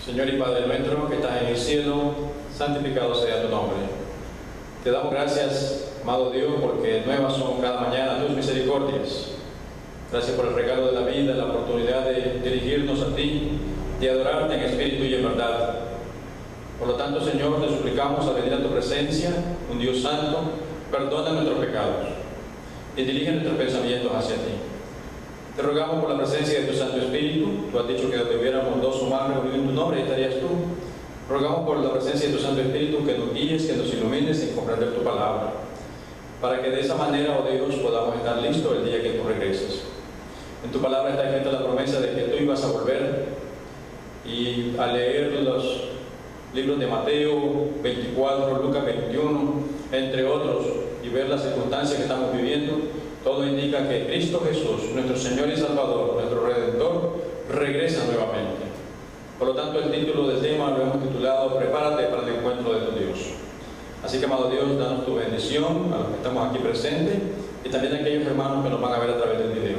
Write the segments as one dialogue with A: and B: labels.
A: Señor y Padre nuestro que estás en el cielo, santificado sea tu nombre. Te damos gracias, amado Dios, porque nuevas son cada mañana tus misericordias. Gracias por el regalo de la vida, la oportunidad de dirigirnos a ti, de adorarte en espíritu y en verdad. Por lo tanto, Señor, te suplicamos al venir a tu presencia, un Dios santo, perdona nuestros pecados y dirige nuestros pensamientos hacia ti. Te rogamos por la presencia de tu Santo Espíritu. Tú has dicho que donde hubiéramos dos o más reunidos en tu nombre, estarías tú. Rogamos por la presencia de tu Santo Espíritu que nos guíes, que nos ilumines en comprender tu palabra, para que de esa manera, oh Dios, podamos estar listos el día que tú regreses. En tu palabra está escrita la promesa de que tú ibas a volver, y al leer los libros de Mateo 24, Lucas 21, entre otros, y ver las circunstancias que estamos viviendo, todo indica que Cristo Jesús, nuestro Señor y Salvador, nuestro Redentor, regresa nuevamente. Por lo tanto, el título del tema lo hemos titulado Prepárate para el encuentro de tu Dios. Así que, amado Dios, danos tu bendición a los que estamos aquí presentes y también a aquellos hermanos que nos van a ver a través del video.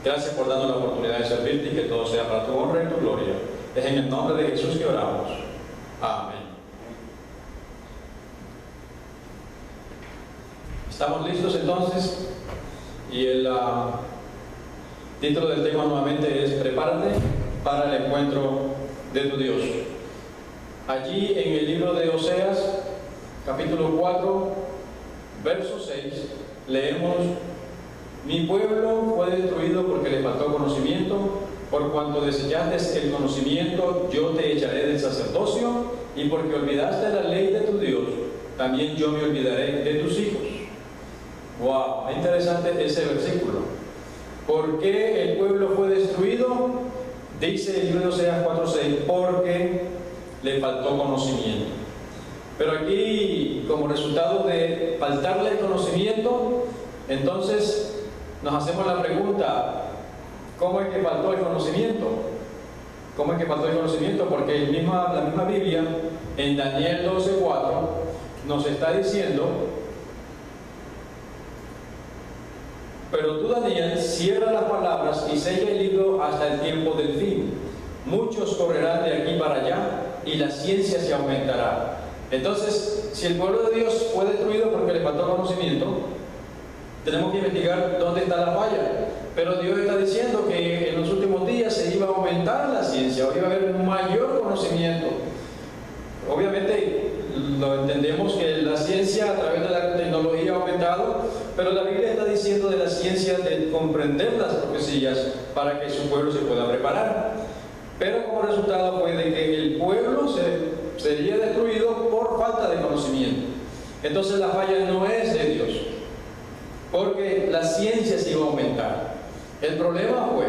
A: Gracias por darnos la oportunidad de servirte y que todo sea para tu honra y tu gloria. Es en el nombre de Jesús que oramos. Amén. ¿Estamos listos entonces? Y el título del tema nuevamente es Prepárate para el encuentro de tu Dios. Allí en el libro de Oseas, capítulo 4, verso 6, leemos: Mi pueblo fue destruido porque le faltó conocimiento, por cuanto desechaste el conocimiento, yo te echaré del sacerdocio, y porque olvidaste la ley de tu Dios, también yo me olvidaré de tus hijos. Wow, es interesante ese versículo. ¿Por qué el pueblo fue destruido? Dice el libro de Oseas 4:6, porque le faltó conocimiento. Pero aquí, como resultado de faltarle el conocimiento, entonces nos hacemos la pregunta: ¿cómo es que faltó el conocimiento? ¿Cómo es que faltó el conocimiento? Porque la misma Biblia, en Daniel 12:4, nos está diciendo: Pero tú, Daniel, cierra las palabras y sella el libro hasta el tiempo del fin. Muchos correrán de aquí para allá y la ciencia se aumentará. Entonces, si el pueblo de Dios fue destruido porque le faltó conocimiento, tenemos que investigar dónde está la falla. Pero Dios está diciendo que en los últimos días se iba a aumentar la ciencia, iba a haber un mayor conocimiento. Obviamente lo entendemos que la ciencia a través de la tecnología ha aumentado, pero la Biblia está diciendo de la ciencia de comprender las profecías para que su pueblo se pueda preparar. Pero como resultado fue de que el pueblo sería destruido por falta de conocimiento. Entonces la falla no es de Dios, porque la ciencia se iba a aumentar. El problema fue,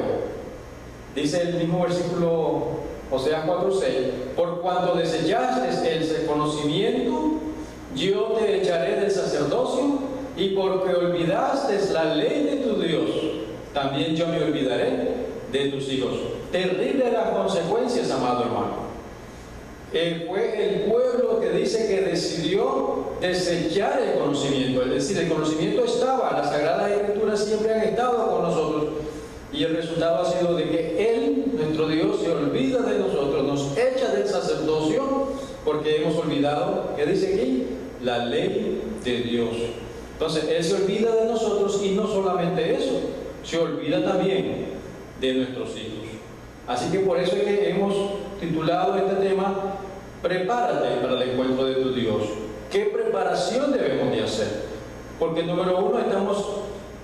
A: dice el mismo versículo Oseas 4:6, por cuanto desechaste el conocimiento, yo te echaré del sacerdocio, y porque olvidaste la ley de tu Dios, también yo me olvidaré de tus hijos. Terribles las consecuencias, amado hermano. Fue el pueblo que dice que decidió desechar el conocimiento, es decir, el conocimiento estaba, las Sagradas Escrituras siempre han estado con nosotros, y el resultado ha sido de que Él, nuestro Dios, se olvida de nosotros, nos echa del sacerdocio, porque hemos olvidado, ¿qué dice aquí? La ley de Dios. Entonces, Él se olvida de nosotros, y no solamente eso, se olvida también de nuestros hijos. Así que por eso es que hemos titulado este tema Prepárate para el encuentro de tu Dios. ¿Qué preparación debemos de hacer? Porque número uno, estamos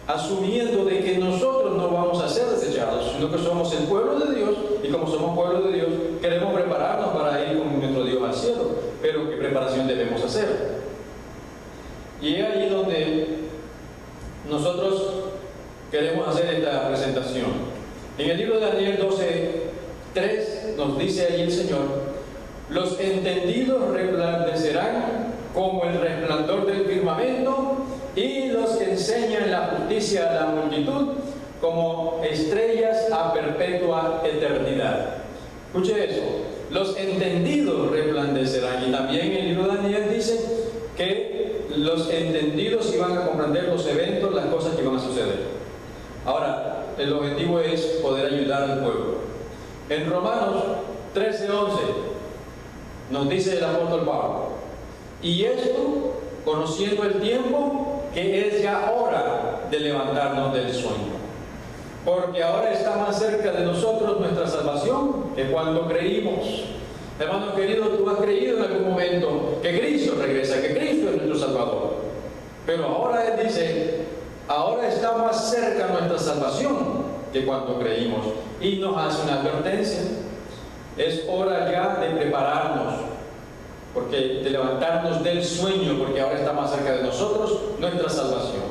A: asumiendo de que nosotros no vamos a ser desechados, sino que somos el pueblo de Dios, y como somos pueblo de Dios, queremos prepararnos para ir con nuestro Dios al cielo. Pero ¿qué preparación debemos hacer? Y es allí donde nosotros queremos hacer esta presentación. En el libro de Daniel 12:3 nos dice ahí el Señor: los entendidos resplandecerán como el resplandor del firmamento, y los que enseñan la justicia a la multitud como estrellas a perpetua eternidad. Escuche eso: los entendidos resplandecerán. Y también en el libro de Daniel dice que los entendidos iban a comprender los eventos, las cosas que iban a suceder. Ahora, el objetivo es poder ayudar al pueblo. En Romanos 13:11 nos dice el apóstol Pablo: y esto conociendo el tiempo, que es ya hora de levantarnos del sueño, porque ahora está más cerca de nosotros nuestra salvación que cuando creímos. Hermano querido, tú has creído en algún momento que Cristo regresa, que Cristo es nuestro Salvador, pero ahora Él dice, ahora está más cerca nuestra salvación que cuando creímos, y nos hace una advertencia. Es hora ya de prepararnos, porque de levantarnos del sueño, porque ahora está más cerca de nosotros nuestra salvación.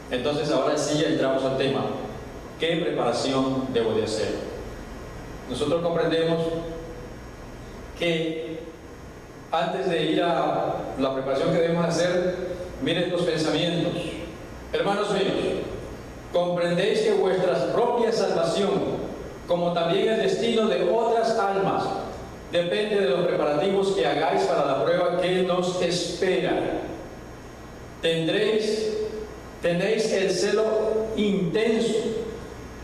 A: Entonces ahora sí ya entramos al tema: ¿qué preparación debo de hacer? Nosotros comprendemos que antes de ir a la preparación que debemos hacer, miren estos pensamientos. Hermanos míos, comprendéis que vuestra propia salvación, como también el destino de otras almas, depende de los preparativos que hagáis para la prueba que nos espera. Tenéis el celo intenso,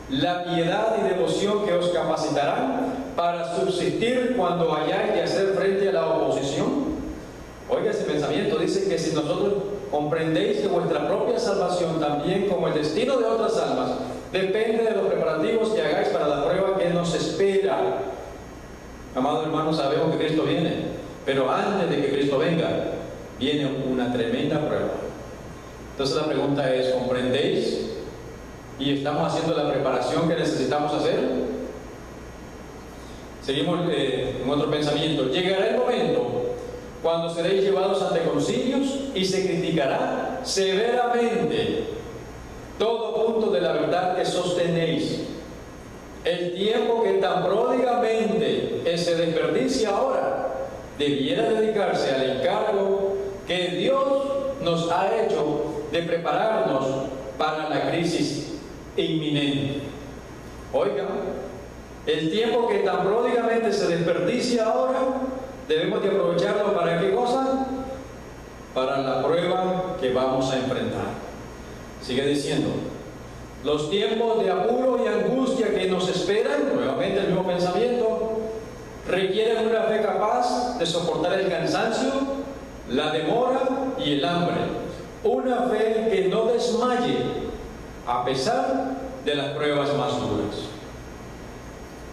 A: la piedad y devoción que os capacitarán para subsistir cuando hayáis de hacer frente a la oposición. Oiga ese pensamiento, dice que si nosotros comprendéis que vuestra propia salvación, también como el destino de otras almas, depende de los preparativos que hagáis para la prueba que nos espera. Amados hermanos, sabemos que Cristo viene, pero antes de que Cristo venga, viene una tremenda prueba. Entonces la pregunta es, ¿comprendéis? ¿Y estamos haciendo la preparación que necesitamos hacer? Seguimos en otro pensamiento. Llegará el momento cuando seréis llevados ante concilios y se criticará severamente todo punto de la verdad que sostenéis. El tiempo que tan pródigamente se desperdicia ahora debiera dedicarse al encargo que Dios nos ha hecho de prepararnos para la crisis inminente. Oiga, el tiempo que tan pródigamente se desperdicia ahora, debemos de aprovecharlo ¿para qué cosa? Para la prueba que vamos a enfrentar. Sigue diciendo, los tiempos de apuro y angustia que nos esperan, nuevamente el mismo pensamiento, requieren una fe capaz de soportar el cansancio, la demora y el hambre. Una fe que no desmaye a pesar de las pruebas más duras.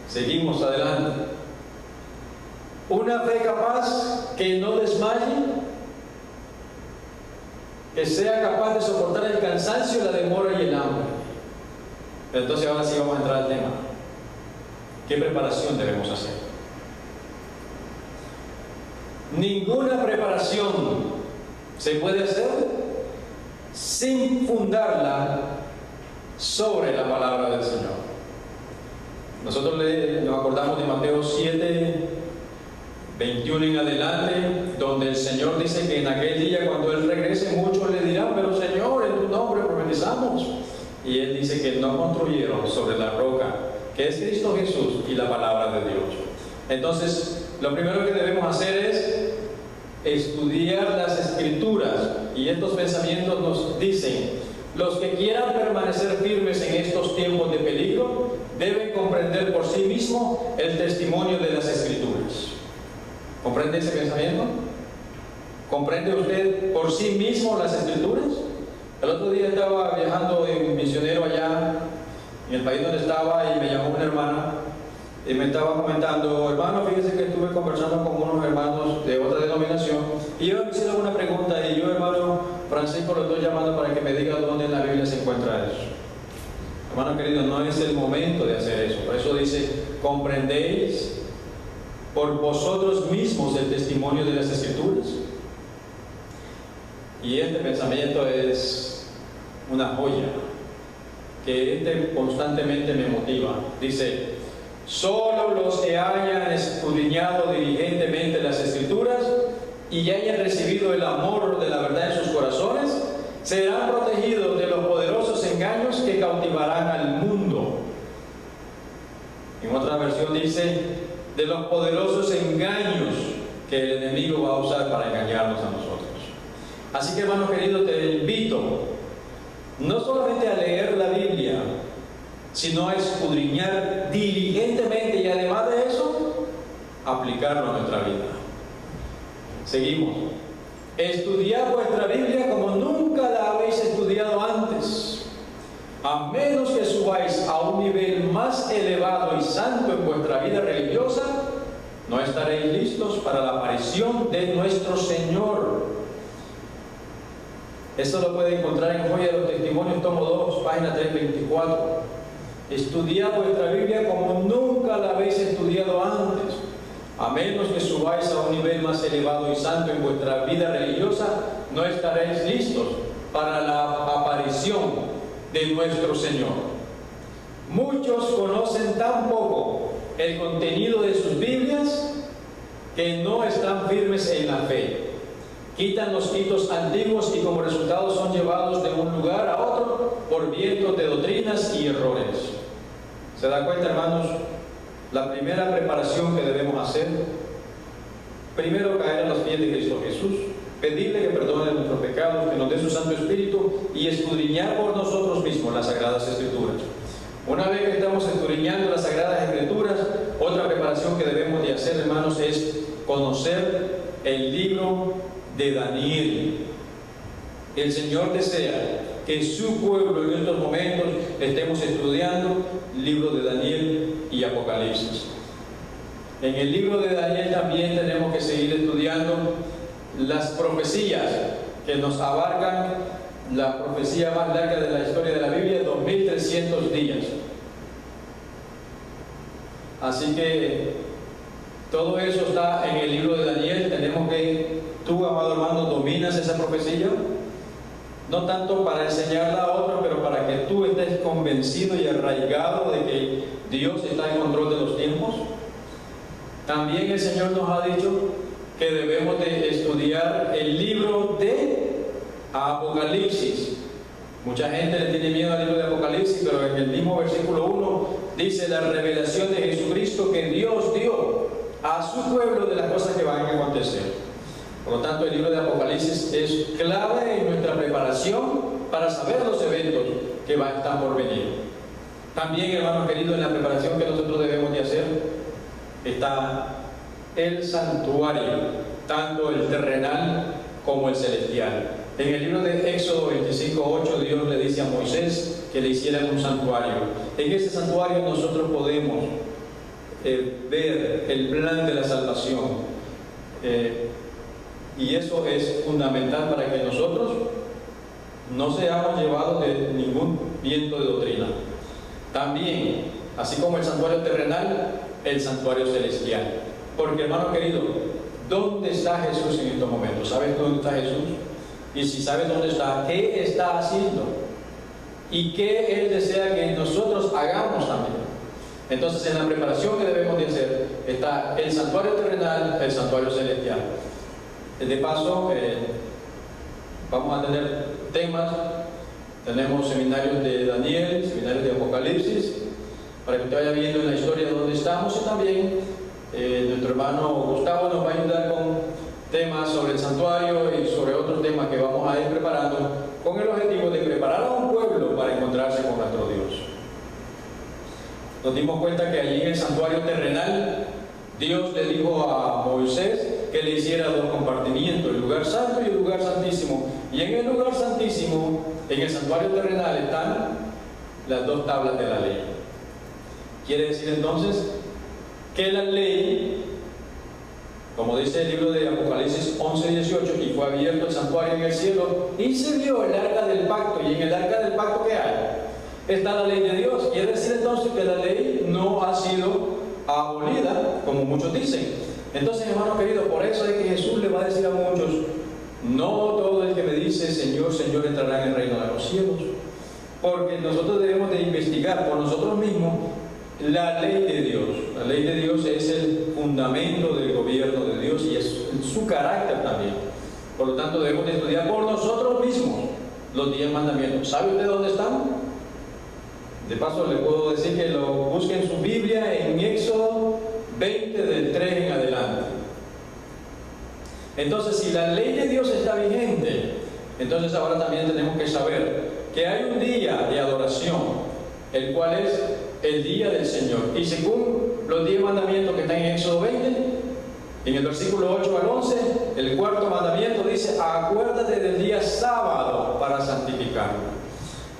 A: Seguimos adelante. Una fe capaz que no desmaye, que sea capaz de soportar el cansancio, la demora y el hambre. Pero entonces ahora sí vamos a entrar al tema. ¿Qué preparación debemos hacer? Ninguna preparación se puede hacer sin fundarla sobre la palabra del Señor. Nosotros nos acordamos de Mateo 7, 21 en adelante, donde el Señor dice que en aquel día, cuando Él regrese, muchos le dirán, pero Señor, en tu nombre profetizamos. Y Él dice que no construyeron sobre la roca, que es Cristo Jesús y la palabra de Dios. Entonces, lo primero que debemos hacer es estudiar las Escrituras, y estos pensamientos nos dicen: los que quieran permanecer firmes en estos tiempos de peligro deben comprender por sí mismos el testimonio de las Escrituras. ¿Comprende ese pensamiento? ¿Comprende usted por sí mismo las Escrituras? El otro día estaba viajando en misionero allá en el país donde estaba, y me llamó una hermana y me estaba comentando: hermano, fíjese que estuve conversando con unos hermanos de otra denominación y ellos me hicieron una pregunta, y yo, hermano Francisco, lo estoy llamando para que me diga dónde en la Biblia se encuentra eso. Hermano querido, no es el momento de hacer eso. Por eso dice: ¿comprendéis por vosotros mismos el testimonio de las Escrituras? Y este pensamiento es una joya, que constantemente me motiva. Dice: solo los que hayan escudriñado diligentemente las Escrituras y hayan recibido el amor de la verdad en sus corazones, serán protegidos de los poderosos engaños que cautivarán al mundo. En otra versión dice: de los poderosos engaños que el enemigo va a usar para engañarnos a nosotros. Así que, hermano querido, te invito no solamente a leer la Biblia, sino a escudriñar diligentemente, y además de eso, aplicarlo a nuestra vida. Seguimos. Estudiad vuestra Biblia como nunca la habéis estudiado antes, a menos que subáis a un nivel más elevado y santo en vuestra vida religiosa, no estaréis listos para la aparición de nuestro Señor. Eso lo puede encontrar en Joya de los Testimonios, tomo 2, página 324. Estudiad vuestra Biblia como nunca la habéis estudiado antes, a menos que subáis a un nivel más elevado y santo en vuestra vida religiosa, no estaréis listos para la aparición de nuestro Señor. Muchos conocen tan poco el contenido de sus Biblias que no están firmes en la fe. Quitan los hitos antiguos y como resultado son llevados de un lugar a otro por vientos de doctrinas y errores. ¿Se da cuenta, hermanos? La primera preparación que debemos hacer, primero caer a los pies de Cristo Jesús, pedirle que perdone nuestros pecados, que nos dé su Santo Espíritu y escudriñar por nosotros mismos las Sagradas Escrituras. Una vez que estamos escudriñando las Sagradas Escrituras, otra preparación que debemos de hacer, hermanos, es conocer el libro de Daniel. El Señor desea que su pueblo en estos momentos estemos estudiando el libro de Daniel y Apocalipsis. En el libro de Daniel también tenemos que seguir estudiando las profecías que nos abarcan, la profecía más larga de la historia de la Biblia, 2300 días. Así que todo eso está en el libro de Daniel. Tenemos que, tú, amado hermano, dominas esa profecía, no tanto para enseñarla a otros, pero para que tú estés convencido y arraigado de que Dios está en control de los tiempos. También el Señor nos ha dicho que debemos de estudiar el libro de Apocalipsis. Mucha gente le tiene miedo al libro de Apocalipsis, pero en el mismo versículo 1 dice la revelación de Jesucristo que Dios dio a su pueblo de las cosas que van a acontecer. Por lo tanto, el libro de Apocalipsis es clave en nuestra preparación para saber los eventos que están por venir. También, hermanos queridos, en la preparación que nosotros debemos de hacer está el santuario, tanto el terrenal como el celestial. En el libro de Éxodo 25:8, Dios le dice a Moisés que le hicieran un santuario. En ese santuario nosotros podemos ver el plan de la salvación. Y eso es fundamental para que nosotros no seamos llevados de ningún viento de doctrina. También, así como el santuario terrenal, el santuario celestial. Porque, hermano querido, ¿dónde está Jesús en estos momentos? ¿Sabes dónde está Jesús? Y si sabes dónde está, ¿qué está haciendo? Y qué Él desea que nosotros hagamos también. Entonces, en la preparación que debemos de hacer está el santuario terrenal, el santuario celestial. De paso, vamos a tener temas. Tenemos seminarios de Daniel, seminarios de Apocalipsis, para que usted vaya viendo en la historia dónde estamos. Y también nuestro hermano Gustavo nos va a ayudar con temas sobre el santuario y sobre otros temas que vamos a ir preparando con el objetivo de preparar a un pueblo para encontrarse con nuestro Dios. Nos dimos cuenta que allí en el santuario terrenal Dios le dijo a Moisés que le hiciera dos compartimientos, el lugar santo y el lugar santísimo. Y en el lugar santísimo, en el santuario terrenal, están las dos tablas de la ley. Quiere decir entonces que la ley, como dice el libro de Apocalipsis 11:18, y fue abierto el santuario en el cielo y se vio el arca del pacto. Y en el arca del pacto, ¿qué hay? Está la ley de Dios. Quiere decir entonces que la ley no ha sido abolida, como muchos dicen. Entonces, hermano querido, por eso es que Jesús le va a decir a muchos: no todo el que me dice Señor, Señor entrará en el reino de los cielos. Porque nosotros debemos de investigar por nosotros mismos la ley de Dios. La ley de Dios es el fundamento del gobierno de Dios y es su carácter también. Por lo tanto, debemos de estudiar por nosotros mismos los 10 mandamientos. ¿Sabe usted dónde están? De paso, le puedo decir que lo busque en su Biblia en Éxodo 20, del 3 en adelante. Entonces, si la ley de Dios está vigente, entonces ahora también tenemos que saber que hay un día de adoración, el cual es el día del Señor. Y según los 10 mandamientos que están en Éxodo 20. En el versículo 8 al 11, el cuarto mandamiento dice: acuérdate del día sábado para santificarlo.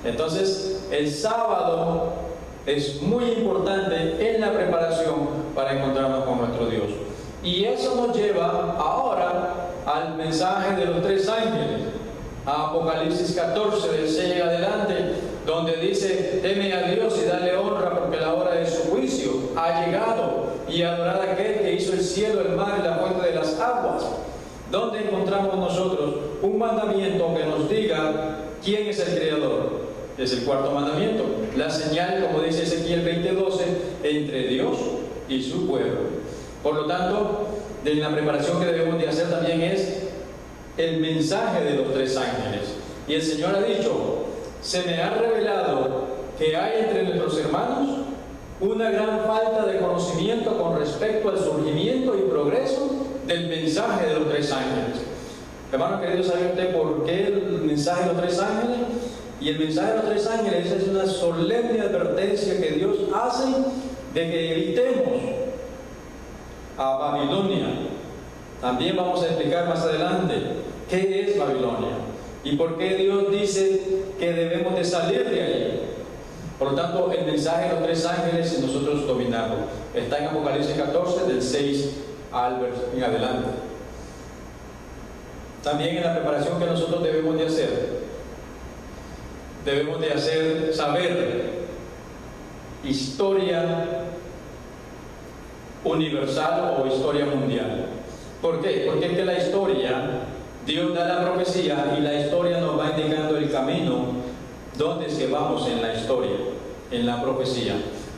A: Entonces, el sábado es muy importante en la preparación para encontrarnos con nuestro Dios. Y eso nos lleva ahora al mensaje de los 3 ángeles, a Apocalipsis 14, del 6 en adelante, donde dice: teme a Dios y dale honra, porque la hora de su juicio ha llegado, y adorad a aquel que hizo el cielo, el mar y la fuente de las aguas. Donde encontramos nosotros un mandamiento que nos diga quién es el Creador. Es el cuarto mandamiento, la señal, como dice Ezequiel 20:12, entre Dios y su pueblo. Por lo tanto, de la preparación que debemos de hacer también es el mensaje de los 3 ángeles. Y el Señor ha dicho: se me ha revelado que hay entre nuestros hermanos una gran falta de conocimiento con respecto al surgimiento y progreso del mensaje de los 3 ángeles. Hermano querido, ¿sabe usted por qué el mensaje de los 3 ángeles? Y el mensaje de los 3 ángeles es una solemne advertencia que Dios hace de que evitemos a Babilonia. También vamos a explicar más adelante qué es Babilonia y por qué Dios dice que debemos de salir de allí. Por lo tanto, el mensaje de los 3 ángeles y nosotros dominarlo está en Apocalipsis 14, del 6 al en adelante. También en la preparación que nosotros debemos de hacer saber historia universal o historia mundial. ¿Por qué? Porque es que la historia, Dios da la profecía y la historia nos va indicando el camino donde es que vamos en la historia, en la profecía.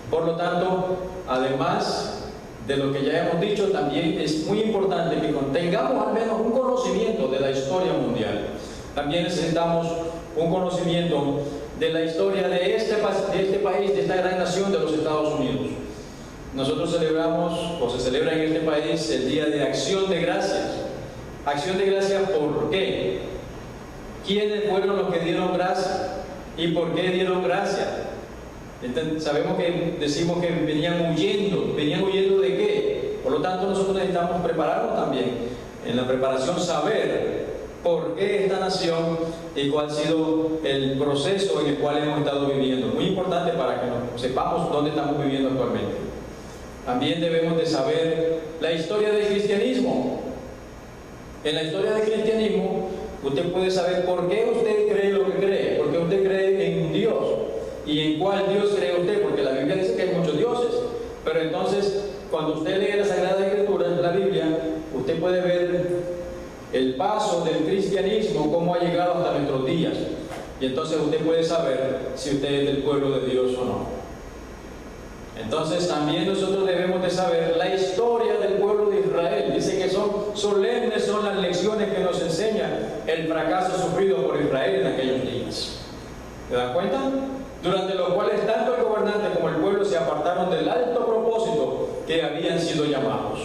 A: Por lo tanto, además de lo que ya hemos dicho, también es muy importante que tengamos al menos un conocimiento de la historia mundial. También necesitamos un conocimiento de la historia de este país, de esta gran nación de los Estados Unidos. Nosotros celebramos, o se celebra en este país, el Día de Acción de Gracias. Acción de Gracias, ¿por qué? ¿Quiénes fueron los que dieron gracias? ¿Y por qué dieron gracias? Sabemos que decimos que venían huyendo ¿de qué? Por lo tanto, nosotros necesitamos prepararnos también. En la preparación, saber por qué esta nación y cuál ha sido el proceso en el cual hemos estado viviendo. Muy importante para que sepamos dónde estamos viviendo actualmente. También debemos de saber la historia del cristianismo. En la historia del cristianismo, usted puede saber por qué usted cree lo que cree, por qué usted cree en Dios y en cuál Dios cree usted, porque la Biblia dice que hay muchos dioses. Pero entonces, cuando usted lee la Sagrada Escritura, la Biblia, usted puede ver el paso del cristianismo, cómo ha llegado hasta nuestros días. Y entonces usted puede saber si usted es del pueblo de Dios o no. Entonces también nosotros debemos de saber la historia del pueblo de Israel. Dice que solemnes son las lecciones que nos enseña el fracaso sufrido por Israel en aquellos días. ¿Se dan cuenta? Durante los cuales tanto el gobernante como el pueblo se apartaron del alto propósito que habían sido llamados.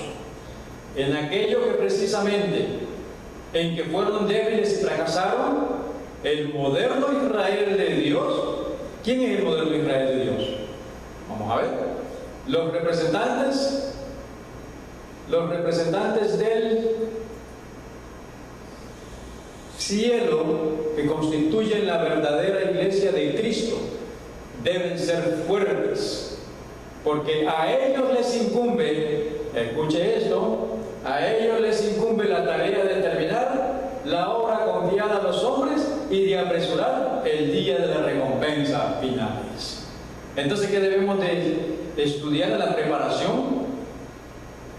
A: En aquello que precisamente en que fueron débiles y fracasaron, el moderno Israel de Dios. ¿Quién es el moderno Israel de Dios? Vamos a ver. Los representantes del cielo, que constituyen la verdadera iglesia de Cristo, deben ser fuertes, porque a ellos les incumbe, escuche esto, a ellos les incumbe la tarea de terminar la obra confiada a los hombres y de apresurar el día de la recompensa finales. Entonces, ¿qué debemos de estudiar en la preparación?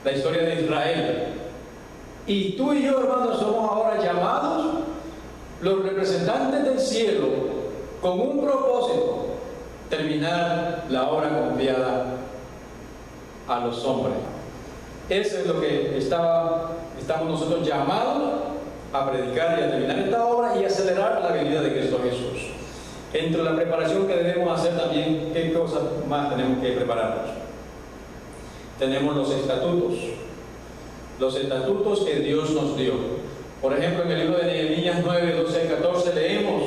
A: La historia de Israel. Y tú y yo, hermanos, somos ahora llamados los representantes del cielo con un propósito: terminar la obra confiada a los hombres. Eso es lo que estamos nosotros llamados a predicar y a terminar esta obra y acelerar la venida de Cristo Jesús. Entre la preparación que debemos hacer también, ¿qué cosas más tenemos que prepararnos? Tenemos los estatutos que Dios nos dio. Por ejemplo, en el libro de Nehemías 9, 12 al 14 leemos: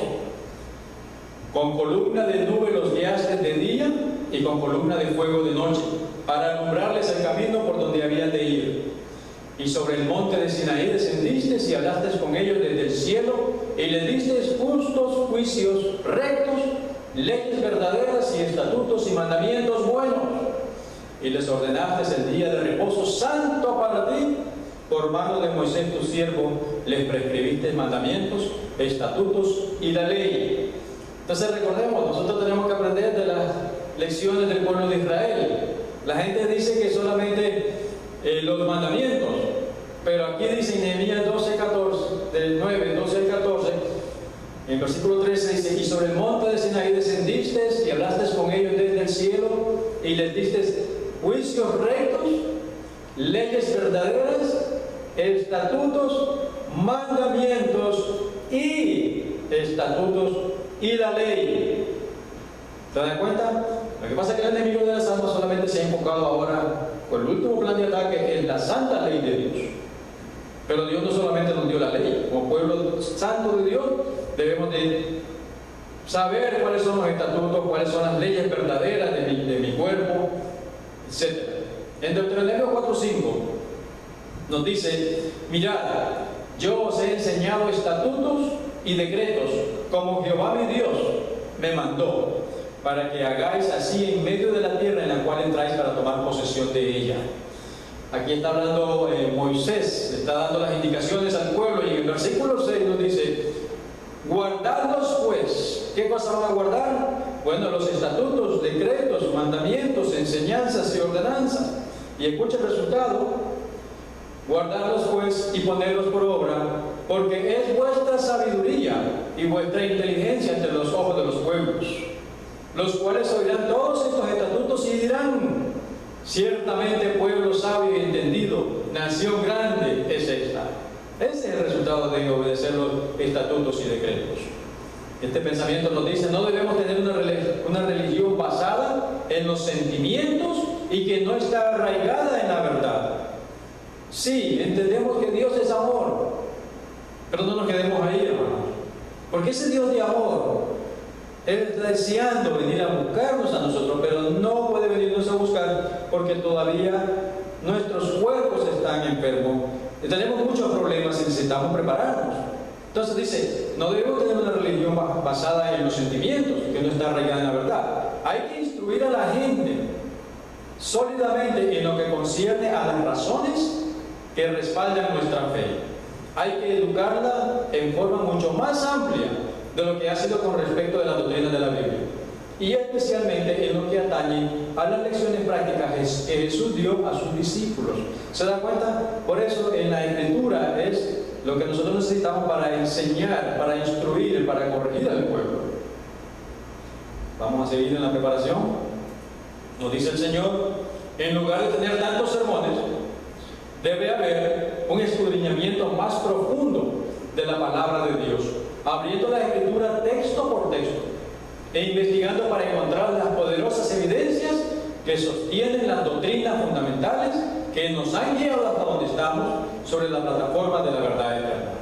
A: con columna de nube los guiaste de día y con columna de fuego de noche, para alumbrarles el camino por donde habían de ir. Y sobre el monte de Sinaí descendiste y hablaste con ellos desde el cielo, y les diste justos juicios rectos, leyes verdaderas y estatutos y mandamientos buenos. Y les ordenaste el día de reposo santo para ti. Por mano de Moisés tu siervo les prescribiste mandamientos, estatutos y la ley. Entonces recordemos, nosotros tenemos que aprender de las lecciones del pueblo de Israel. La gente dice que solamente los mandamientos, pero aquí dice en Nehemías 12:14, del 9, 12 al 14, en versículo 13 dice: y sobre el monte de Sinaí descendiste y hablaste con ellos desde el cielo, y les diste juicios rectos, leyes verdaderas, estatutos, mandamientos y estatutos y la ley. ¿Se dan cuenta? Lo que pasa es que el enemigo de las almas solamente se ha enfocado ahora con el último plan de ataque en la santa ley de Dios. Pero Dios no solamente nos dio la ley, como pueblo santo de Dios debemos de saber cuáles son los estatutos, cuáles son las leyes verdaderas de mi cuerpo, etc. En Deuteronomio 4:5 nos dice: mirad, yo os he enseñado estatutos y decretos, como Jehová mi Dios me mandó, para que hagáis así en medio de la tierra en la cual entráis para tomar posesión de ella. Aquí está hablando Moisés, le está dando las indicaciones al pueblo, y en el versículo 6 nos dice: guardadlos pues. ¿Qué cosa van a guardar? Bueno, los estatutos, decretos, mandamientos, enseñanzas y ordenanzas. Y escucha el resultado: guardadlos pues y ponedlos por obra, porque es vuestra sabiduría y vuestra inteligencia entre los ojos de los pueblos, los cuales oirán todos estos estatutos y dirán: ciertamente pueblo sabio y entendido, nación grande es esta. Ese es el resultado de obedecer los estatutos y decretos. Este pensamiento nos dice: no debemos tener una religión basada en los sentimientos y que no está arraigada en la verdad. Sí, entendemos que Dios es amor, pero no nos quedemos ahí, hermanos, porque ese Dios de amor, Él está deseando venir a buscarnos a nosotros, pero no puede venirnos a buscar porque todavía nuestros cuerpos están enfermos. Tenemos muchos problemas y necesitamos prepararnos. Entonces dice: no debemos tener una religión basada en los sentimientos, que no está arraigada en la verdad. Hay que instruir a la gente sólidamente en lo que concierne a las razones que respaldan nuestra fe. Hay que educarla en forma mucho más amplia de lo que ha sido con respecto de la doctrina de la Biblia, y especialmente en lo que atañe a las lecciones prácticas que Jesús dio a sus discípulos. ¿Se da cuenta? Por eso en la Escritura es lo que nosotros necesitamos para enseñar, para instruir, para corregir al pueblo. Vamos a seguir en la preparación. Nos dice el Señor: en lugar de tener tantos sermones, debe haber un escudriñamiento más profundo de la palabra de Dios, abriendo la Escritura texto por texto e investigando para encontrar las poderosas evidencias que sostienen las doctrinas fundamentales que nos han guiado hasta donde estamos sobre la plataforma de la verdad eterna.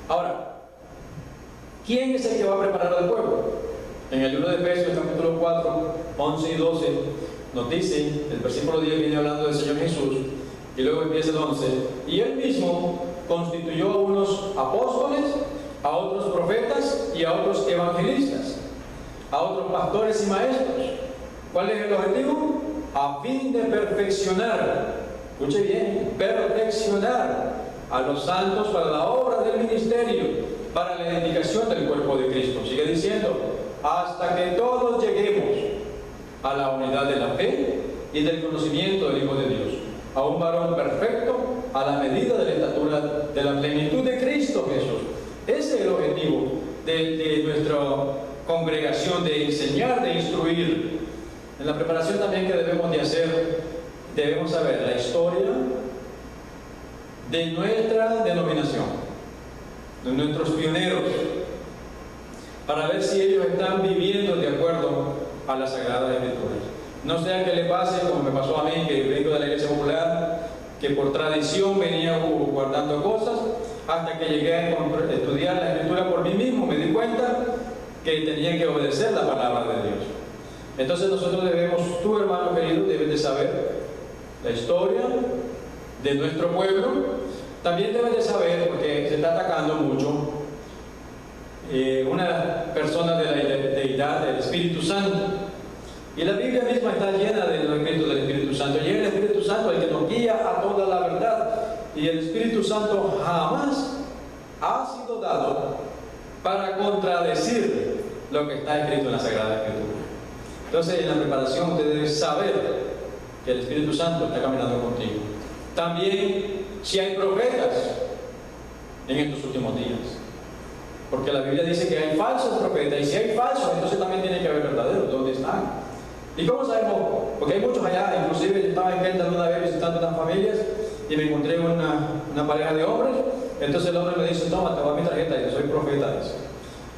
A: Ahora, ¿quién es el que va a preparar al pueblo? En el libro de Efesios, capítulo 4, 11 y 12, nos dice, el versículo 10 viene hablando del Señor Jesús, y luego empieza el 11: y Él mismo constituyó a unos apóstoles, a otros profetas y a otros evangelistas, a otros pastores y maestros. ¿Cuál es el objetivo? A fin de perfeccionar, escuche bien, perfeccionar a los santos para la obra del ministerio, para la edificación del cuerpo de Cristo. Sigue diciendo: hasta que todos lleguemos a la unidad de la fe y del conocimiento del Hijo de Dios, a un varón perfecto, a la medida de la estatura de la plenitud de Cristo Jesús. Ese es el objetivo de nuestra congregación, de enseñar, de instruir. En la preparación también que debemos de hacer, debemos saber la historia de nuestra denominación, de nuestros pioneros, para ver si ellos están viviendo de acuerdo a las Sagradas Escrituras. No sea que le pase como me pasó a mí, que vengo de la Iglesia Popular, que por tradición venía guardando cosas, hasta que llegué a estudiar la Escritura por mí mismo, me di cuenta que tenía que obedecer la palabra de Dios. Entonces nosotros debemos, tú hermano querido, debes de saber la historia de nuestro pueblo. También debes de saber, porque se está atacando mucho, una persona de la deidad del Espíritu Santo. Y la Biblia misma está llena de los escritos del Espíritu Santo. Y es el Espíritu Santo el que nos guía a toda la verdad. Y el Espíritu Santo jamás ha sido dado para contradecir lo que está escrito en la Sagrada Escritura. Entonces, en la preparación usted debe saber que el Espíritu Santo está caminando contigo. También, si hay profetas en estos últimos días. Porque la Biblia dice que hay falsos profetas. Y si hay falsos, entonces también tiene que haber verdaderos. ¿Dónde están? ¿Y cómo sabemos? Porque hay muchos allá. Inclusive yo estaba en Kendall una vez visitando unas familias y me encontré una pareja de hombres. Entonces el hombre me dice: toma, te voy a mi tarjeta, yo soy profeta.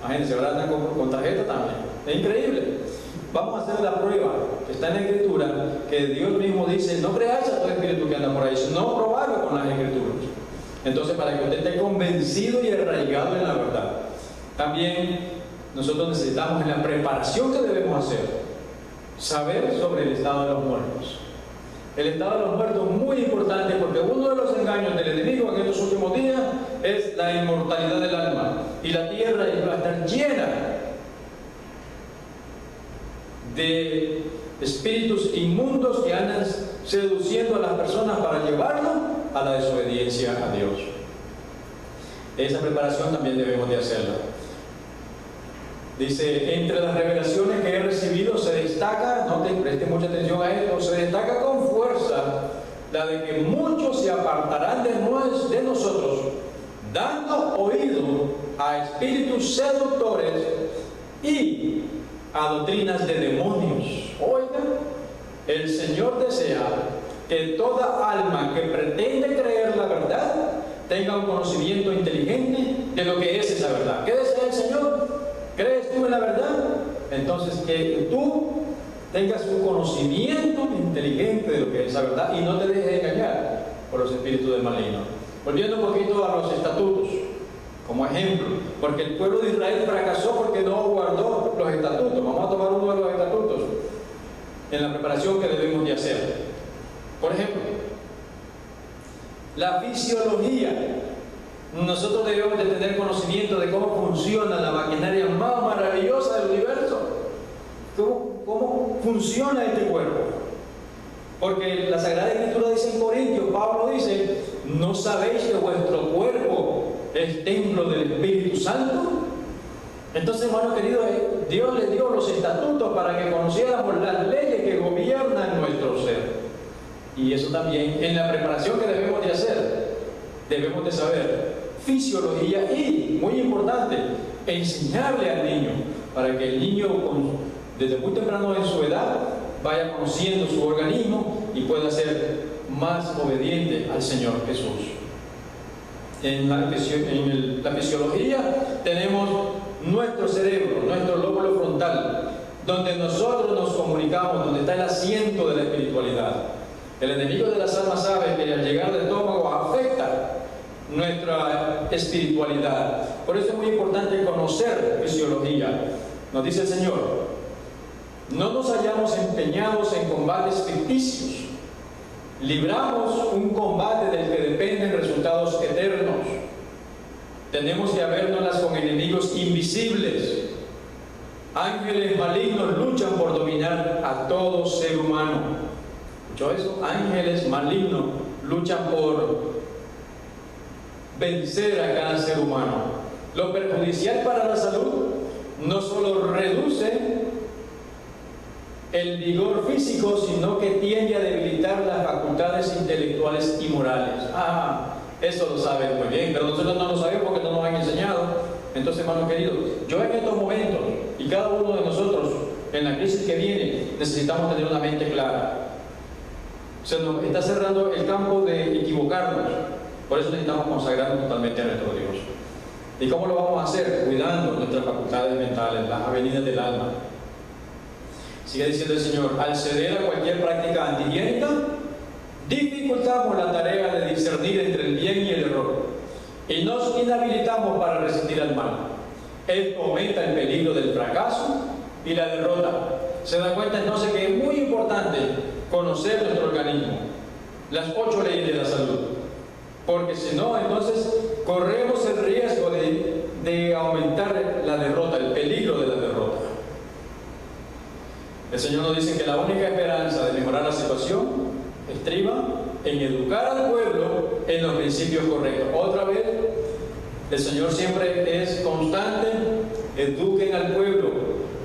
A: Imagínense, ahora andan con tarjeta también. Es increíble. Vamos a hacer la prueba que está en la Escritura, que Dios mismo dice: no creáis a todo espíritu que anda por ahí, sino probarlo con las Escrituras. Entonces, para que usted esté convencido y arraigado en la verdad. También nosotros necesitamos, en la preparación que debemos hacer, saber sobre el estado de los muertos. El estado de los muertos es muy importante, porque uno de los engaños del enemigo en estos últimos días es la inmortalidad del alma. Y la tierra va a estar llena de espíritus inmundos que andan seduciendo a las personas para llevarlo a la desobediencia a Dios. Esa preparación también debemos de hacerla. Dice: entre las revelaciones que he recibido se destaca, no te preste mucha atención a esto, se destaca con fuerza la de que muchos se apartarán de nosotros, dando oído a espíritus seductores y a doctrinas de demonios. Oiga, el Señor desea que toda alma que pretende creer la verdad tenga un conocimiento inteligente de lo que es esa verdad. ¿Qué desea el Señor? ¿Crees tú en la verdad? Entonces que tú tengas un conocimiento inteligente de lo que es esa verdad y no te dejes engañar por los espíritus del maligno. Volviendo un poquito a los estatutos, como ejemplo, porque el pueblo de Israel fracasó porque no guardó los estatutos. Vamos a tomar uno de los estatutos en la preparación que debemos de hacer. Por ejemplo, la fisiología. Nosotros debemos de tener conocimiento de cómo funciona la maquinaria más maravillosa del universo. ¿Cómo funciona este cuerpo? Porque la Sagrada Escritura dice en Corintios, Pablo dice: ¿no sabéis que vuestro cuerpo es templo del Espíritu Santo? Entonces, hermano querido, Dios le dio los estatutos para que conociéramos las leyes que gobiernan nuestro ser. Y eso también, en la preparación que debemos de hacer, debemos de saber fisiología y, muy importante, enseñarle al niño, para que el niño desde muy temprano en su edad vaya conociendo su organismo y pueda ser más obediente al Señor Jesús. En la fisiología tenemos nuestro cerebro, nuestro lóbulo frontal, donde nosotros nos comunicamos, donde está el asiento de la espiritualidad. El enemigo de las almas sabe que al llegar del estómago afecta nuestra espiritualidad. Por eso es muy importante conocer fisiología. Nos dice el Señor: no nos hayamos empeñados en combates ficticios, libramos un combate del que dependen resultados eternos. Tenemos que habernoslas con enemigos invisibles. Ángeles malignos luchan por dominar a todo ser humano. ¿Escuchó eso? Ángeles malignos luchan por vencer a cada ser humano. Lo perjudicial para la salud no solo reduce el vigor físico, sino que tiende a debilitar las facultades intelectuales y morales. Eso lo saben muy bien, pero nosotros no lo sabemos porque no nos han enseñado. Entonces, hermano querido, yo en estos momentos, y cada uno de nosotros, en la crisis que viene, necesitamos tener una mente clara. Se nos está cerrando el campo de equivocarnos. Por eso necesitamos consagrarnos totalmente a nuestro Dios. ¿Y cómo lo vamos a hacer? Cuidando nuestras facultades mentales, las avenidas del alma. Sigue diciendo el Señor: al ceder a cualquier práctica antihigiénica, dificultamos la tarea de discernir entre el bien y el error, y nos inhabilitamos para resistir al mal. Esto aumenta el peligro del fracaso y la derrota. se da cuenta entonces que es muy importante conocer nuestro organismo, las 8 leyes de la salud, porque si no, entonces corremos el riesgo de aumentar la derrota, el peligro de la derrota. El Señor nos dice que la única esperanza de mejorar la situación estriba en educar al pueblo en los principios correctos. Otra vez, el Señor siempre es constante: eduquen al pueblo,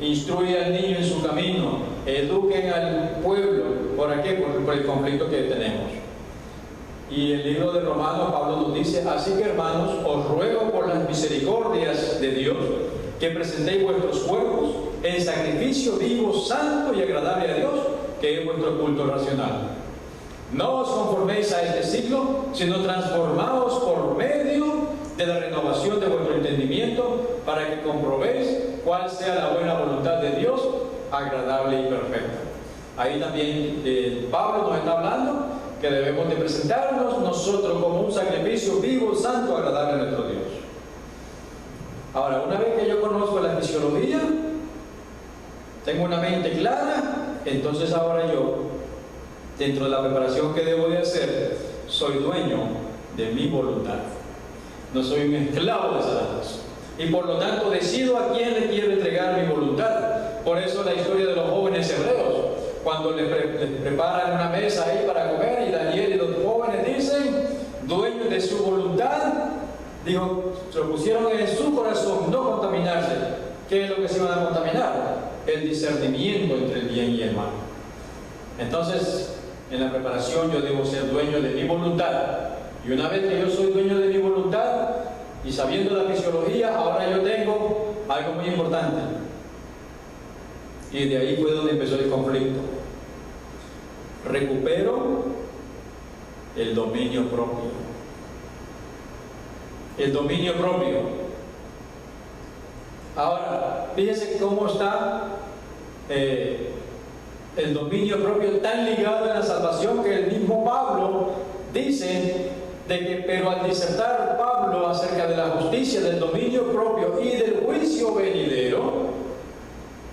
A: instruye al niño en su camino, eduquen al pueblo. ¿Por qué? Por el conflicto que tenemos. Y el libro de Romanos, Pablo nos dice: así que, hermanos, os ruego por las misericordias de Dios que presentéis vuestros cuerpos en sacrificio vivo, santo y agradable a Dios, que es vuestro culto racional. No os conforméis a este siglo, sino transformaos por medio de la renovación de vuestro entendimiento, para que comprobéis cuál sea la buena voluntad de Dios, agradable y perfecta. Ahí también Pablo nos está hablando que debemos de presentarnos nosotros como un sacrificio vivo, santo, agradable a nuestro Dios. Ahora, una vez que yo conozco la fisiología, tengo una mente clara, entonces ahora yo, dentro de la preparación que debo de hacer, soy dueño de mi voluntad. No soy un esclavo de Satanás. Y por lo tanto decido a quién le quiero entregar mi voluntad. Por eso la historia de los jóvenes hebreos, cuando les preparan una mesa ahí para comer, y Daniel y los jóvenes dicen, dueños de su voluntad, dijo, se lo pusieron en su corazón no contaminarse. ¿Qué es lo que se iban a contaminar? El discernimiento entre el bien y el mal. Entonces, en la preparación yo debo ser dueño de mi voluntad. Y una vez que yo soy dueño de mi voluntad, y sabiendo la fisiología, ahora yo tengo algo muy importante. Y de ahí fue donde empezó el conflicto. Recupero el dominio propio. El dominio propio. Ahora, fíjense cómo está el dominio propio tan ligado en la salvación, que el mismo Pablo dice de que, pero al disertar Pablo acerca de la justicia, del dominio propio y del juicio venidero,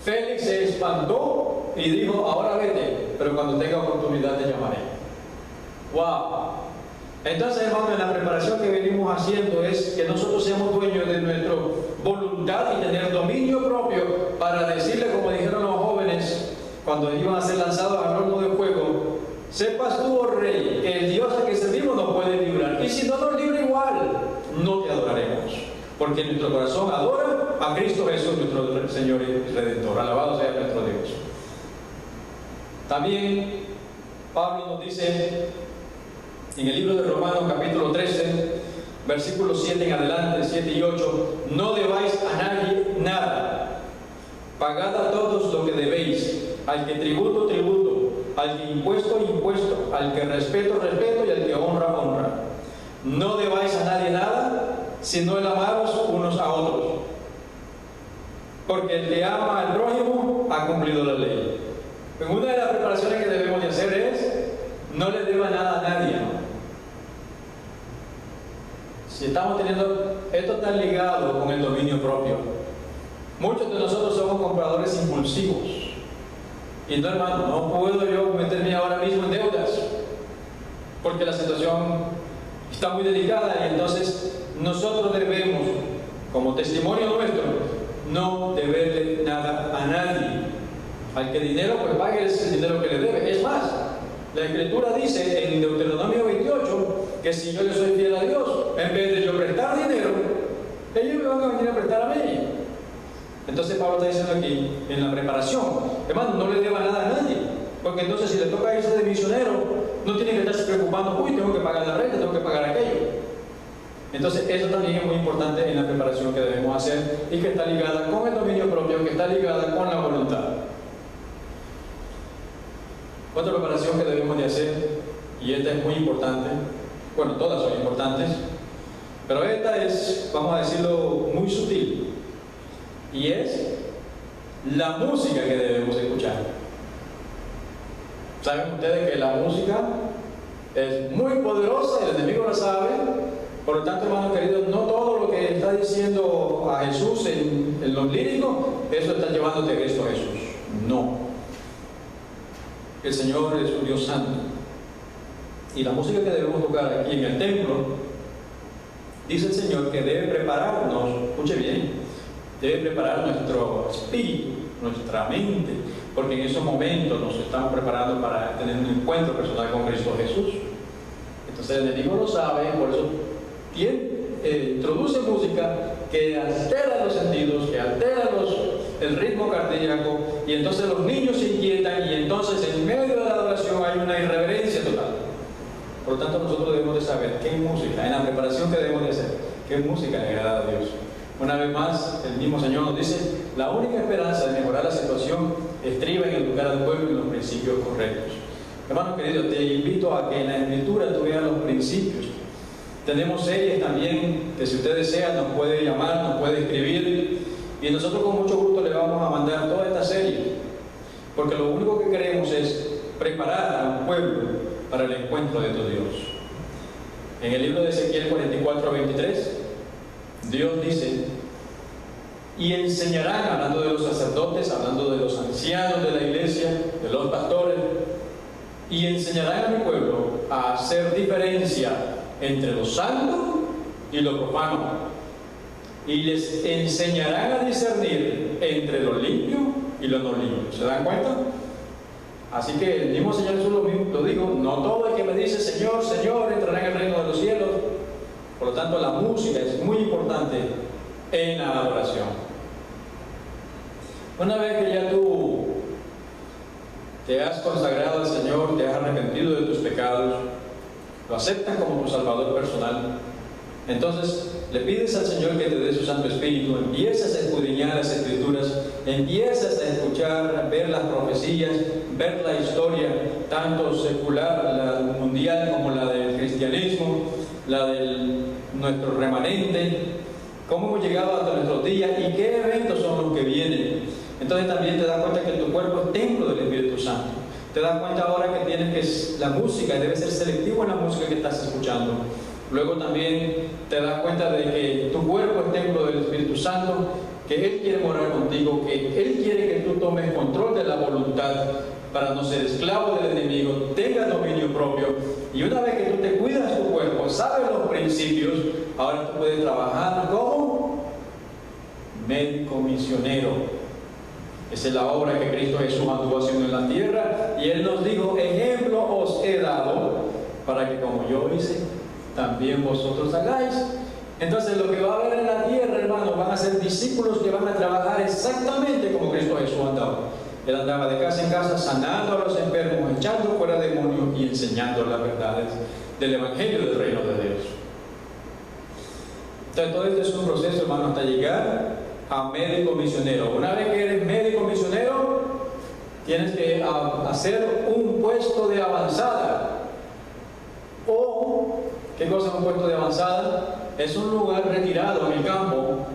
A: Félix se espantó y dijo, ahora vete, pero cuando tenga oportunidad te llamaré. ¡Wow! Entonces, hermano, en la preparación que venimos haciendo es que nosotros seamos dueños de nuestra voluntad y tener dominio propio para decirle, como dijeron los jóvenes cuando iban a ser lanzados al horno de fuego: sepas tú, oh rey, que el Dios al que servimos nos puede librar, y si no nos libra igual, no te adoraremos, porque nuestro corazón adora a Cristo Jesús, nuestro Señor y Redentor. Alabado sea nuestro Dios. También Pablo nos dice en el libro de Romanos capítulo 13, versículos 7 en adelante, 7 y 8: no debáis a nadie nada, pagad a todos lo que debéis, al que tributo, tributo, al que impuesto, impuesto, al que respeto, respeto, y al que honra, honra. No debáis a nadie nada, sino el amaros unos a otros, porque el que ama al prójimo ha cumplido la ley. Pues una de las preparaciones que debemos de hacer es: no le deba nada a nadie. Si estamos teniendo esto tan ligado con el dominio propio, muchos de nosotros somos compradores impulsivos. Y no, hermano, no puedo yo meterme ahora mismo en deudas, porque la situación está muy delicada, y entonces nosotros debemos, como testimonio nuestro, no deberle nada a nadie. Al que dinero, pues pague el dinero que le debe. Es más, la Escritura dice en Deuteronomio 28 que si yo le soy fiel a Dios, en vez de yo prestar dinero, ellos me van a venir a prestar a mí. Entonces Pablo está diciendo aquí, en la preparación, hermano, no le deba nada a nadie, porque entonces si le toca irse de misionero, no tiene que estarse preocupando, uy, tengo que pagar la renta, tengo que pagar aquello. Entonces eso también es muy importante en la preparación que debemos hacer, y que está ligada con el dominio propio, que está ligada con la voluntad. Otra preparación que debemos de hacer, y esta es muy importante, bueno, todas son importantes, pero esta es, vamos a decirlo, muy sutil, y es la música que debemos escuchar. Saben ustedes que la música es muy poderosa, el enemigo lo sabe. Por lo tanto, hermanos queridos, no todo lo que está diciendo a Jesús en los líricos, eso está llevándote a Cristo Jesús. No. el Señor es un Dios santo. Y la música que debemos tocar aquí en el templo, dice el Señor que debe prepararnos, escuche bien, debe preparar nuestro espíritu, nuestra mente, porque en esos momentos nos estamos preparando para tener un encuentro personal con Cristo Jesús. Entonces el enemigo lo sabe, por eso introduce música que altera los sentidos, que altera el ritmo cardíaco, y entonces los niños se inquietan, y entonces en medio de la adoración hay una irreverencia total. Por lo tanto, nosotros debemos de saber qué música, en la preparación que debemos de hacer, qué música le agrada a Dios. Una vez más, el mismo Señor nos dice, la única esperanza de mejorar la situación estriba en educar al pueblo en los principios correctos. Hermano querido, te invito a que en la Escritura tú veas los principios. Tenemos series también que si usted desea nos puede llamar, nos puede escribir, y nosotros con mucho gusto le vamos a mandar toda esta serie, porque lo único que queremos es preparar al pueblo para el encuentro de tu Dios. En el libro de Ezequiel 44:23, Dios dice, y enseñarán, hablando de los sacerdotes, hablando de los ancianos de la iglesia, de los pastores, y enseñarán a mi pueblo a hacer diferencia entre lo santo y lo profano, y les enseñarán a discernir entre lo limpio y lo no limpio. ¿Se dan cuenta? Así que el mismo Señor Jesús lo dijo, no todo el que me dice Señor, Señor, entrará en el reino de los cielos. Por lo tanto, la música es muy importante en la adoración. Una vez que ya tú te has consagrado al Señor, te has arrepentido de tus pecados, lo aceptas como tu Salvador personal, entonces le pides al Señor que te dé su Santo Espíritu, empiezas a escudriñar las Escrituras, empiezas a escuchar, ver las profecías, ver la historia, tanto secular, la mundial, como la del cristianismo, la de nuestro remanente, cómo hemos llegado hasta nuestros días y qué eventos son los que vienen. Entonces también te das cuenta que tu cuerpo es templo del Espíritu Santo. Te das cuenta ahora que tienes que la música, debe ser selectivo en la música que estás escuchando. Luego también te das cuenta de que tu cuerpo es templo del Espíritu Santo, que Él quiere morar contigo, que Él quiere que tú tomes control de la voluntad para no ser esclavo del enemigo, tengas dominio propio. Y una vez que tú te cuidas tu cuerpo, sabes los principios, ahora tú puedes trabajar como médico misionero. Esa es la obra que Cristo Jesús anduvo haciendo en la tierra, y Él nos dijo, ejemplo os he dado, para que como yo hice, también vosotros hagáis. Entonces lo que va a haber en la tierra, hermanos, van a ser discípulos que van a trabajar exactamente como Cristo Jesús andaba. Él andaba de casa en casa, sanando a los enfermos, echando fuera demonios y enseñando las verdades del Evangelio del Reino de Dios. Entonces todo esto es un proceso, hermano, hasta llegar a médico misionero. Una vez que eres médico misionero, tienes que hacer un puesto de avanzada. O, ¿qué cosa es un puesto de avanzada? Es un lugar retirado en el campo,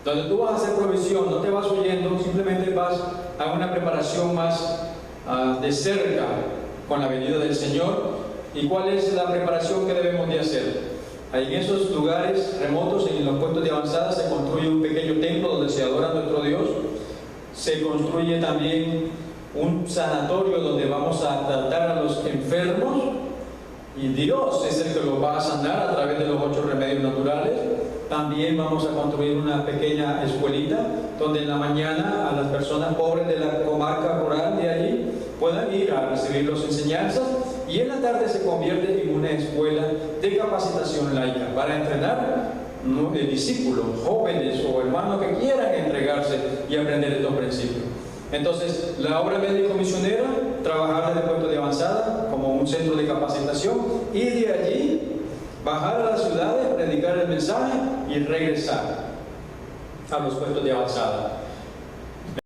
A: donde tú vas a hacer provisión, no te vas huyendo, simplemente vas a una preparación más de cerca con la venida del Señor. ¿Y cuál es la preparación que debemos de hacer? En esos lugares remotos, en los puestos de avanzada, se construye un pequeño templo donde se adora a nuestro Dios. Se construye también un sanatorio donde vamos a tratar a los enfermos, y Dios es el que los va a sanar a través de los 8 remedios naturales. También vamos a construir una pequeña escuelita donde en la mañana a las personas pobres de la comarca rural de allí puedan ir a recibir las enseñanzas, y en la tarde se convierte en una escuela de capacitación laica para entrenar discípulos, jóvenes o hermanos que quieran entregarse y aprender estos principios. Entonces, la obra médico misionera, trabajar desde el puesto de avanzada como un centro de capacitación, y de allí bajar a las ciudades, predicar el mensaje y regresar a los puestos de avanzada.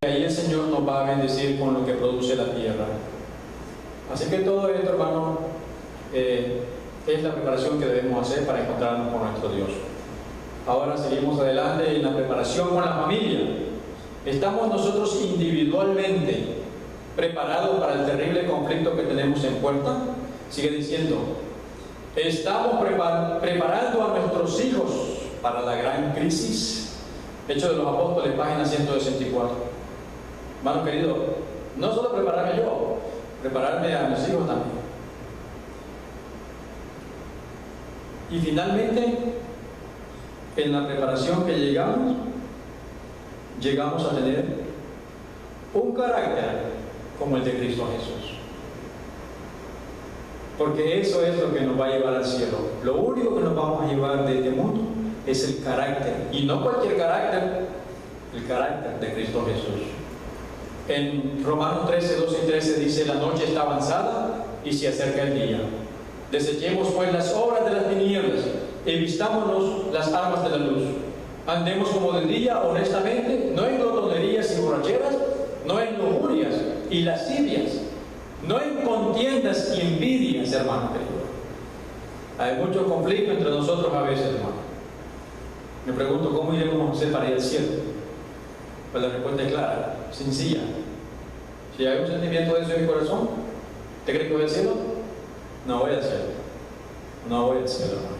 A: De ahí el Señor nos va a bendecir con lo que produce la tierra. Así que todo esto, hermano, es la preparación que debemos hacer para encontrarnos con nuestro Dios. Ahora seguimos adelante en la preparación con la familia. ¿Estamos nosotros individualmente preparados para el terrible conflicto que tenemos en puerta? Sigue diciendo, ¿estamos preparando a nuestros hijos para la gran crisis? Hechos de los Apóstoles, página 164. Hermano querido, no solo prepararme yo, prepararme a mis hijos también. Y finalmente, en la preparación que llegamos a tener un carácter como el de Cristo Jesús. Porque eso es lo que nos va a llevar al cielo. Lo único que nos vamos a llevar de este mundo es el carácter. Y no cualquier carácter, el carácter de Cristo Jesús. En Romanos 13, 12 y 13 dice: la noche está avanzada y se acerca el día. Desechemos pues las obras de las tinieblas y vistámonos las armas de la luz. Andemos como de día honestamente, no en glotonerías y borracheras, no en lujurias y lascivias, no en contiendas y envidias, hermano querido. Hay mucho conflicto entre nosotros a veces, hermano. Me pregunto, ¿cómo iremos a hacer para ir al cielo? Pues la respuesta es clara, sencilla. Si hay un sentimiento de eso en mi corazón, ¿te crees que voy al cielo? No voy al cielo. No voy al cielo, hermano.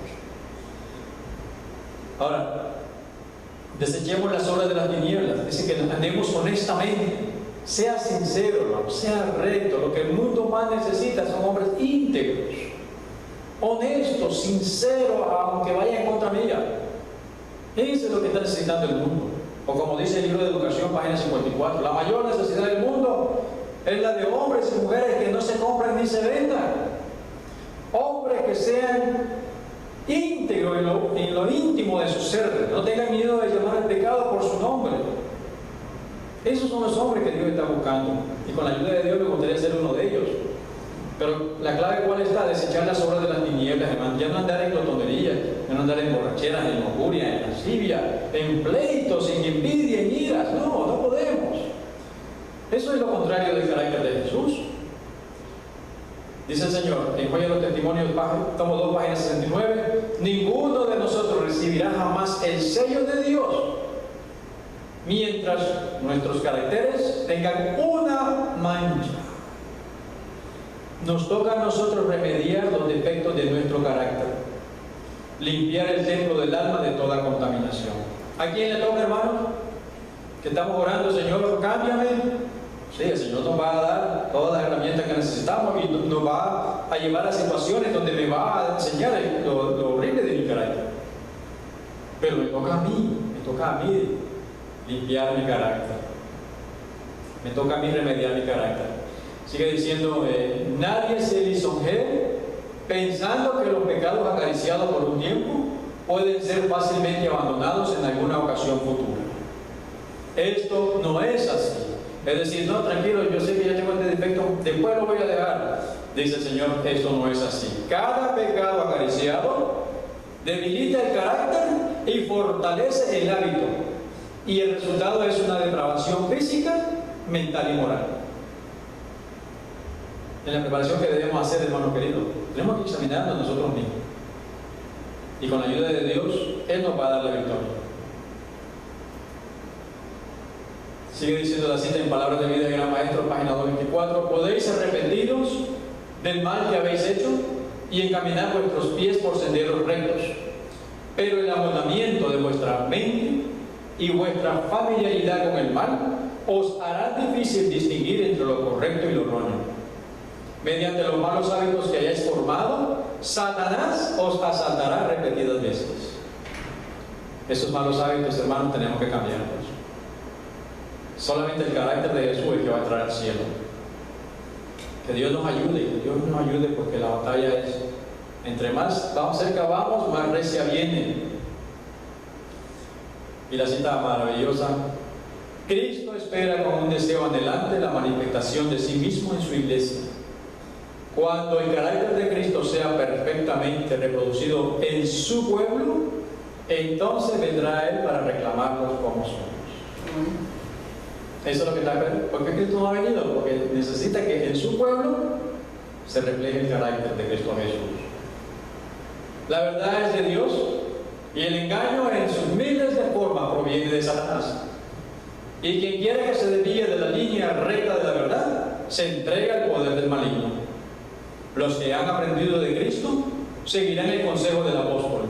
A: Ahora, desechemos las obras de las tinieblas. Dice que andemos honestamente. Sea sincero, hermano, sea recto. Lo que el mundo más necesita son hombres íntegros, honestos, sinceros, aunque vaya en contra mía. Eso es lo que está necesitando el mundo. O como dice el libro de Educación, página 54, la mayor necesidad del mundo es la de hombres y mujeres que no se compran ni se vendan. Hombres que sean íntegros en lo íntimo de su ser, no tengan miedo de llamar al pecado por su nombre. Esos son los hombres que Dios está buscando, y con la ayuda de Dios me gustaría ser uno de ellos. Pero la clave, ¿cuál está? Desechar las obras de las tinieblas, hermano. Ya no andar en glotonería, ya no andar en borracheras, en lujuria, en lascivia, en pleitos, en envidia, en iras. No, no podemos. Eso es lo contrario del carácter de Jesús. Dice el Señor en Joya de los Testimonios, tomo 2, página 69: ninguno de nosotros recibirá jamás el sello de Dios mientras nuestros caracteres tengan una mancha. Nos toca a nosotros remediar los defectos de nuestro carácter, limpiar el templo del alma de toda contaminación. ¿A quién le toca, hermano? Que estamos orando: Señor, cámbiame. Sí, el Señor nos va a dar todas las herramientas que necesitamos y nos va a llevar a situaciones donde me va a enseñar lo horrible de mi carácter. Pero me toca a mí limpiar mi carácter. Me toca a mí remediar mi carácter. Sigue diciendo: nadie se lisonjee pensando que los pecados acariciados por un tiempo pueden ser fácilmente abandonados en alguna ocasión futura. Esto no es así. Es decir, no, tranquilo, yo sé que ya tengo este defecto, después lo voy a dejar. Dice el Señor, esto no es así. Cada pecado acariciado debilita el carácter y fortalece el hábito. Y el resultado es una depravación física, mental y moral. En la preparación que debemos hacer, hermano querido, tenemos que examinarnos nosotros mismos. Y con la ayuda de Dios, Él nos va a dar la victoria. Sigue diciendo la cita en Palabras de Vida de Gran Maestro, página 224: podéis arrepentiros del mal que habéis hecho y encaminar vuestros pies por senderos rectos, pero el amonamiento de vuestra mente y vuestra familiaridad con el mal os hará difícil distinguir entre lo correcto y lo erróneo. Mediante los malos hábitos que hayáis formado, Satanás os asaltará repetidas veces. Esos malos hábitos, hermanos, tenemos que cambiarlos. Solamente el carácter de Jesús es el que va a entrar al cielo. Que Dios nos ayude, porque la batalla es, entre más cerca vamos, más recia viene. Y la cita maravillosa: Cristo espera con un deseo anhelante la manifestación de sí mismo en su iglesia. Cuando el carácter de Cristo sea perfectamente reproducido en su pueblo, entonces vendrá Él para reclamarnos como somos. Eso es lo que está esperando. ¿Por qué Cristo no ha venido? Porque necesita que en su pueblo se refleje el carácter de Cristo Jesús. La verdad es de Dios y el engaño en sus miles de formas proviene de Satanás. Y quien quiera que se desvíe de la línea recta de la verdad, se entrega al poder del maligno. Los que han aprendido de Cristo seguirán el consejo del apóstol: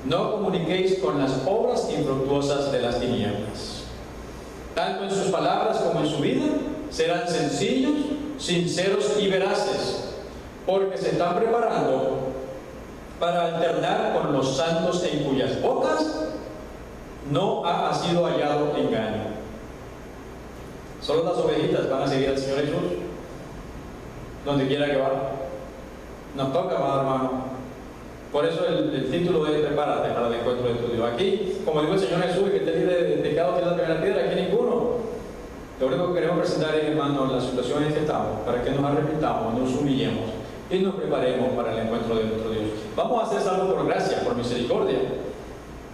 A: no comuniquéis con las obras infructuosas de las tinieblas. Tanto en sus palabras como en su vida serán sencillos, sinceros y veraces, porque se están preparando para alternar con los santos en cuyas bocas no ha sido hallado engaño. Solo las ovejitas van a seguir al Señor Jesús donde quiera que va. Nos toca, amado hermano. Por eso el título es Prepárate para el encuentro de tu Dios. Aquí, como dijo el Señor Jesús, que esté libre de pecado tiene la primera piedra, aquí ninguno. Lo único que queremos presentar es, hermano, la situación en que estamos, para que nos arrepintamos, nos humillemos y nos preparemos para el encuentro de nuestro Dios. Vamos a hacer salvo por gracia, por misericordia,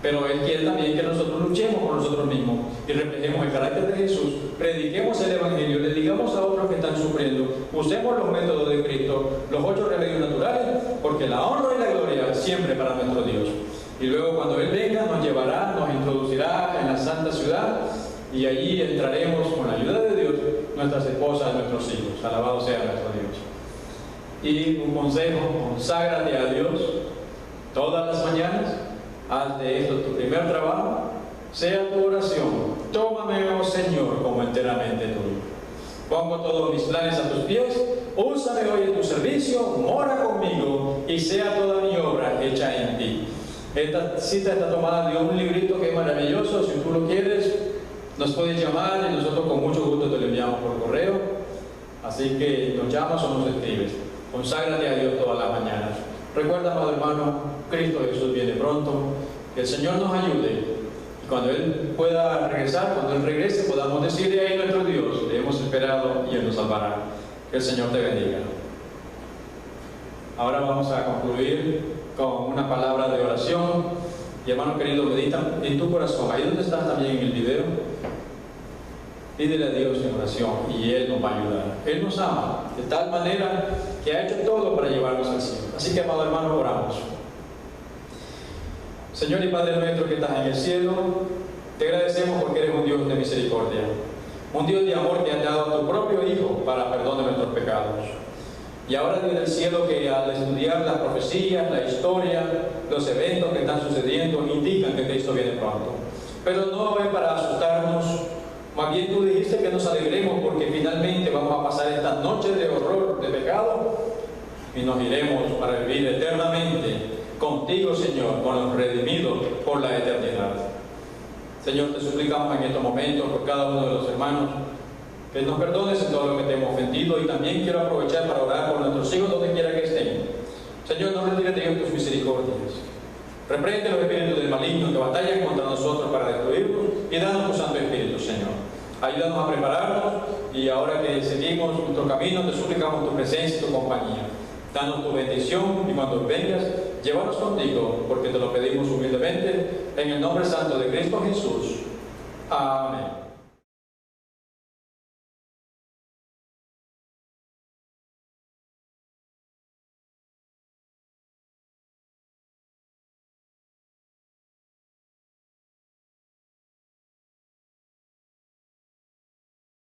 A: pero Él quiere también que nosotros luchemos por nosotros mismos y reflejemos el carácter de Jesús, prediquemos el Evangelio, le digamos a otros que están sufriendo, usemos los métodos de Cristo, los 8 remedios naturales, porque la honra y la gloria siempre para nuestro Dios. Y luego cuando Él venga nos llevará, nos introducirá en la santa ciudad, y allí entraremos con la ayuda de Dios, nuestras esposas, nuestros hijos. Alabado sea nuestro Dios. Y un consejo: conságrate a Dios todas las mañanas. Haz de esto tu primer trabajo. Sea tu oración: tómame, oh Señor, como enteramente tuyo. Pongo todos mis planes a tus pies. Úsame hoy en tu servicio. Mora conmigo y sea toda mi obra hecha en ti. Esta cita está tomada de un librito que es maravilloso. Si tú lo quieres, nos puedes llamar y nosotros con mucho gusto te lo enviamos por correo. Así que nos llamas o nos escribes. Conságrate a Dios todas las mañanas. Recuerda, amado hermano, Cristo Jesús viene pronto. Que el Señor nos ayude. Y cuando Él pueda regresar, cuando Él regrese, podamos decirle a nuestro Dios: le hemos esperado y Él nos salvará. Que el Señor te bendiga. Ahora vamos a concluir con una palabra de oración. Y hermano querido, medita en tu corazón, ahí donde estás también en el video, pídele a Dios en oración y Él nos va a ayudar. Él nos ama de tal manera que ha hecho todo para llevarnos al cielo. Así que, amado hermano, oramos. Señor y Padre nuestro que estás en el cielo, te agradecemos porque eres un Dios de misericordia, un Dios de amor que has dado a tu propio Hijo para perdón de nuestros pecados. Y ahora desde el cielo, que al estudiar las profecías, la historia, los eventos que están sucediendo, indican que Cristo viene pronto. Pero no es para asustarnos, más bien tú dijiste que nos alegremos porque finalmente vamos a pasar esta noche de horror, de pecado, y nos iremos para vivir eternamente contigo, Señor, con los redimidos por la eternidad. Señor, te suplicamos en estos momentos por cada uno de los hermanos, que nos perdones en todo lo que te hemos ofendido, y también quiero aprovechar para orar por nuestros hijos donde quiera que estén. Señor, no retires de ellos tus misericordias. Reprende los espíritus del maligno que batallan contra nosotros para destruirnos, y danos tu Santo Espíritu, Señor. Ayúdanos a prepararnos, y ahora que seguimos nuestro camino, te suplicamos tu presencia y tu compañía. Danos tu bendición, y cuando vengas, llévanos contigo, porque te lo pedimos humildemente, en el nombre santo de Cristo Jesús. Amén.